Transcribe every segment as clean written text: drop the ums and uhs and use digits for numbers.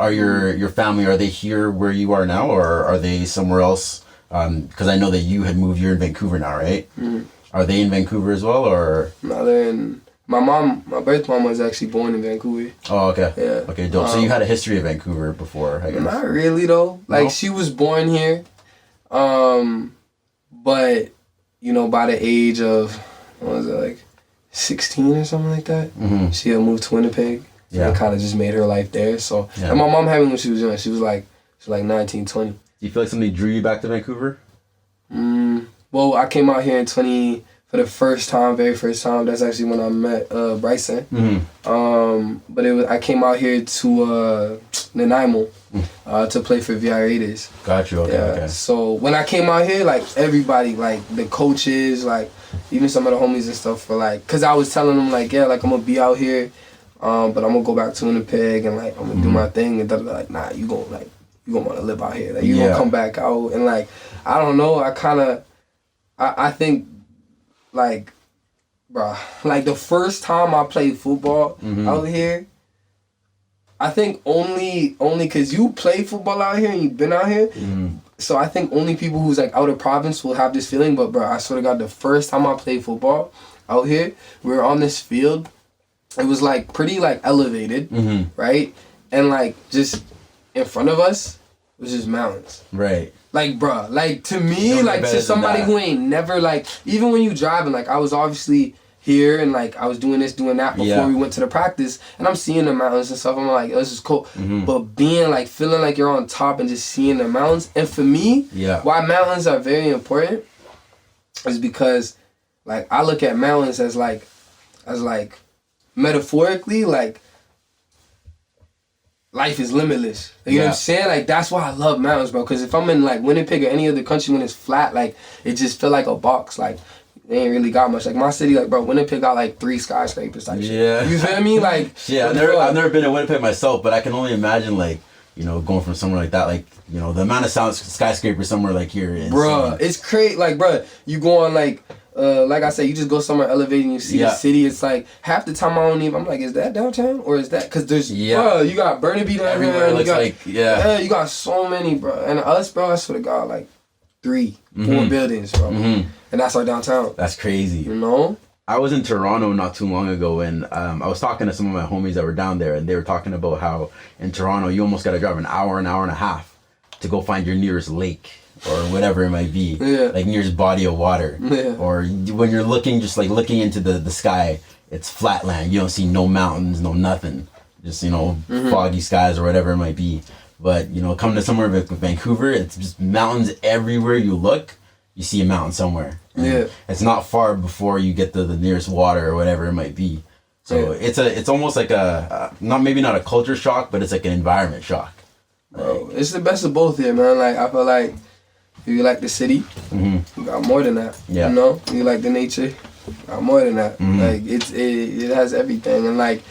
Are your family, are they here where you are now, or are they somewhere else? Because I know that you had moved. You're in Vancouver now, right? Mm-hmm. Are they in Vancouver as well, or? No, they're in. My birth mom was actually born in Vancouver. Oh, okay. Yeah. Okay, dope. So you had a history of Vancouver before, I guess. Not really though. Like No? she was born here, but you know, by the age of what was it, like 16 or something like that, she had moved to Winnipeg. So it kind of just made her life there. So and my mom had me when she was young. She was like 19, 20. Do you feel like something drew you back to Vancouver? Well, I came out here in for the very first time. That's actually when I met Bryson. But I came out here to Nanaimo to play for VI Raiders. Got you. Okay. So when I came out here, like everybody, like the coaches, like even some of the homies and stuff, were like, cause I was telling them like, yeah, like I'm gonna be out here, but I'm gonna go back to Winnipeg and like I'm gonna do my thing, and they're like, nah, you gonna want to live out here, like you gonna come back out, and like I don't know, I think like, bruh, like the first time I played football out here, I think only cause you play football out here and you've been out here, so I think only people who's like out of province will have this feeling. But bruh, I swear to God, the first time I played football out here, we were on this field. It was like pretty like elevated, right? And like just in front of us was just mountains. Right. Like, bruh, like to me, like to somebody who ain't never like, even when you driving, like I was obviously here and like I was doing this, doing that before we went to the practice, and I'm seeing the mountains and stuff. I'm like, oh, this is cool. But being like, feeling like you're on top and just seeing the mountains, and for me, why mountains are very important is because like I look at mountains as like metaphorically, like life is limitless. You know what I'm saying? Like that's why I love mountains, bro. Because if I'm in like Winnipeg or any other country when it's flat, like it just feel like a box. Like they ain't really got much. Like my city, like bro, Winnipeg got like 3 skyscrapers type shit. You feel me? Like I've never been to Winnipeg myself, but I can only imagine like, you know, going from somewhere like that, like, you know, the amount of skyscrapers somewhere like here is. Bro, it's crazy. Like, bro, you go on like I said, you just go somewhere elevated and you see the city. It's like half the time I'm like, is that downtown or is that? Because there's, bro, you got Burnaby down there. Looks like, you got so many, bro. And us, bro, I swear to God, like 3, 4 buildings, bro. And that's our downtown. That's crazy. You know? I was in Toronto not too long ago, and I was talking to some of my homies that were down there, and they were talking about how in Toronto you almost got to drive an hour and a half to go find your nearest lake or whatever it might be, like nearest body of water, or when you're looking into the sky, it's flat land. You don't see no mountains, no nothing, just, you know, foggy skies or whatever it might be. But, you know, coming to somewhere like Vancouver, it's just mountains everywhere you look. You see a mountain somewhere. And it's not far before you get to the nearest water or whatever it might be. So it's almost like maybe not a culture shock, but it's like an environment shock. Bro, it's the best of both here, man. Like I feel like if you like the city, you got more than that. You know, you like the nature, you got more than that. Like it has everything. And like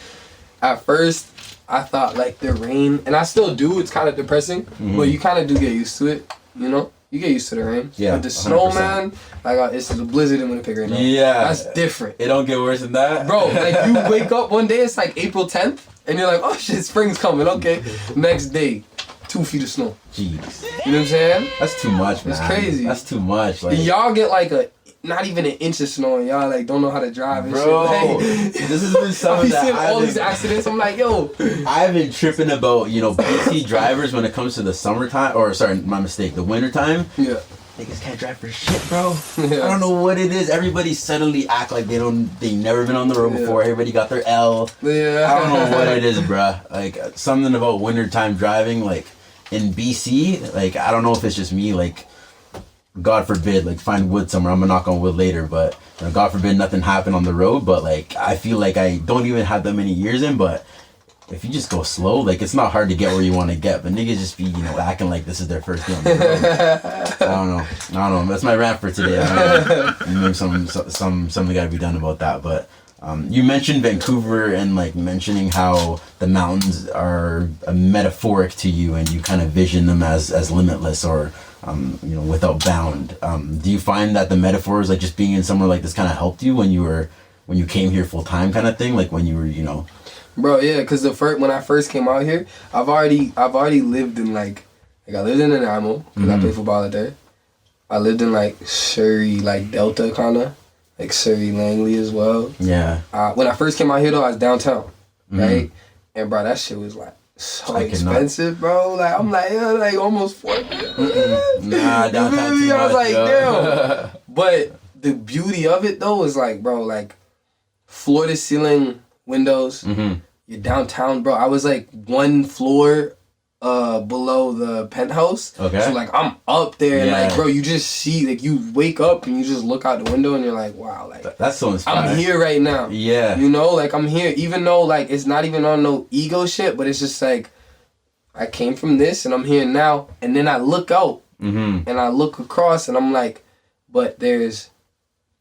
at first I thought like the rain, and I still do. It's kind of depressing, but you kind of do get used to it. You know. You get used to the rain. But the snow, man, like it's a blizzard in Winnipeg right now. That's different. It don't get worse than that. Bro, like you wake up one day, it's like April 10th, and you're like, oh shit, spring's coming, okay. Next day, 2 feet of snow. Jeez. You know what I'm saying? That's too much, man. It's crazy. That's too much. Like, and y'all get like not even an inch of snow, and y'all like don't know how to drive and bro, shit. Like, this has been something that all these accidents. I'm like, yo. I've been tripping about, you know, BC drivers when it comes to the summertime, or sorry, my mistake, the wintertime. Niggas can't drive for shit, bro. I don't know what it is. Everybody suddenly act like they never been on the road before. Everybody got their L. I don't know what it is, bruh. Like something about wintertime driving, like in BC, like I don't know if it's just me, like God forbid, like find wood somewhere. I'm gonna knock on wood later, but you know, God forbid nothing happen on the road. But like I feel like I don't even have that many years in, but if you just go slow, like it's not hard to get where you want to get, but niggas just be, you know, acting like this is their first day on the road. I don't know. That's my rant for today. Maybe something got to be done about that. But you mentioned Vancouver and like mentioning how the mountains are metaphoric to you, and you kind of vision them as limitless or you know, without bound. Do you find that the metaphors, like just being in somewhere like this, kind of helped you when you came here full time, kind of thing, like when you were, you know? Bro, yeah, cause when I first came out here, I've already lived in like I lived in Nanaimo because I played football out there. I lived in like Surrey, like Delta kinda, like Surrey, Langley as well. Yeah. When I first came out here though, I was downtown, right? And bro, that shit was like so expensive, bro. Like I'm like, yeah, like almost $4. Nah, downtown too much, I was like, yo. damn. But the beauty of it though is like, bro, like floor to ceiling windows. You're downtown, bro. I was like one floor below the penthouse. Okay. So like I'm up there and like, bro, you just see, like you wake up and you just look out the window and you're like, wow, like that's so inspiring. I'm here right now. Yeah. You know, like I'm here, even though like it's not even on no ego shit, but it's just like I came from this and I'm here now. And then I look out and I look across and I'm like, but there's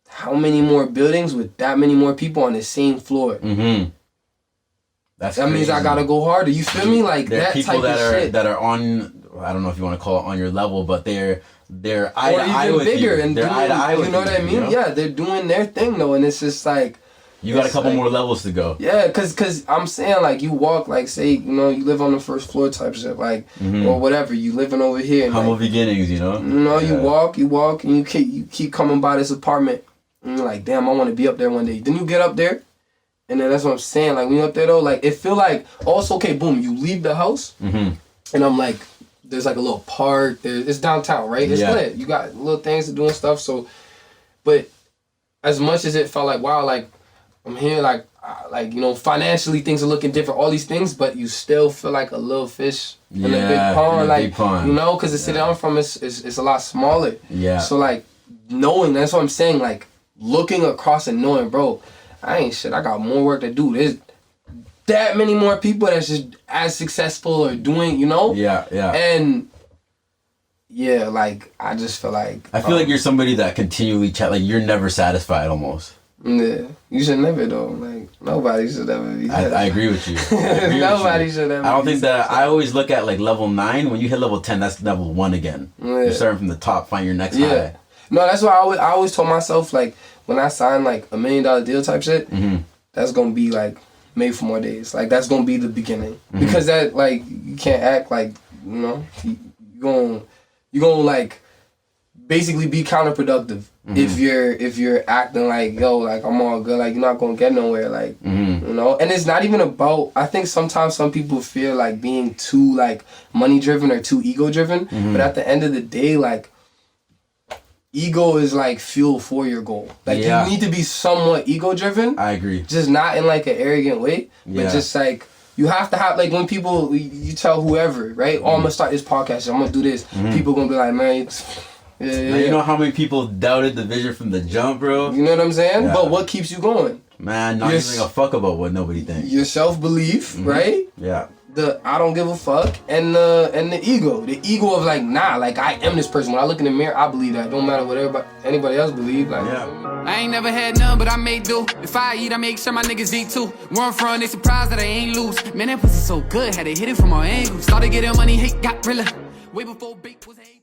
how many more buildings with that many more people on the same floor? That means I gotta go harder. You feel me? Like that type of shit. That are on. I don't know if you want to call it on your level, but they're eye to eye with you. And they're eye to eye with you. You know what I mean? You know? Yeah, they're doing their thing though, and it's just like you got a couple more levels to go. Yeah, cause I'm saying like you walk like say you live on the first floor type shit like or whatever you living over here. And, humble like, beginnings, you know. You walk, and you keep coming by this apartment, and you're like, damn, I want to be up there one day. Then you get up there. And then that's what I'm saying. Like, when you're up there, though, like, it feel like, also, okay, boom, you leave the house, and I'm like, there's, like, a little park. It's downtown, right? It's lit. You got little things to do and stuff, so, but as much as it felt like, wow, like, I'm here, like, financially, things are looking different, all these things, but you still feel like a little fish in a big pond, like, you know, because the city I'm from is a lot smaller. Yeah. So, like, knowing, that's what I'm saying, like, looking across and knowing, bro, I ain't shit. I got more work to do. There's that many more people that's just as successful or doing, you know? Yeah. And yeah, like I just feel like I feel like you're somebody that continually like you're never satisfied almost. Yeah, you should never though. Like nobody should ever be satisfied. I agree with you. Nobody should ever. I don't think that I always look at like level 9. When you hit level 10, that's level 1 again. Yeah. You're starting from the top, find your next high. No, that's why I always told myself like when I sign like $1 million deal type shit, that's gonna be like made for more days. Like that's gonna be the beginning because that like you can't act like you gonna like basically be counterproductive if you're acting like yo like I'm all good, like you're not gonna get nowhere, like you know. And it's not even about, I think sometimes some people feel like being too like money driven or too ego driven, but at the end of the day, like ego is like fuel for your goal. Like you need to be somewhat ego driven. I agree. Just not in like an arrogant way, but just like you have to have like when people you tell whoever, right? Oh, I'm gonna start this podcast. I'm gonna do this. People gonna be like, man. You know how many people doubted the vision from the jump, bro? You know what I'm saying? Yeah. But what keeps you going? Man, not giving a fuck about what nobody thinks. Your self-belief, right? Yeah. The I don't give a fuck and the ego. The ego of like, nah, like I am this person. When I look in the mirror, I believe that. Don't matter what anybody else believe. Like, I ain't never had none, but I made do. If I eat, I make sure my niggas eat too. Where I'm from, they surprised that I ain't lose. Man, that pussy so good, had to hit it from all angles. Started getting money, hate got realer. Way before bait was hate.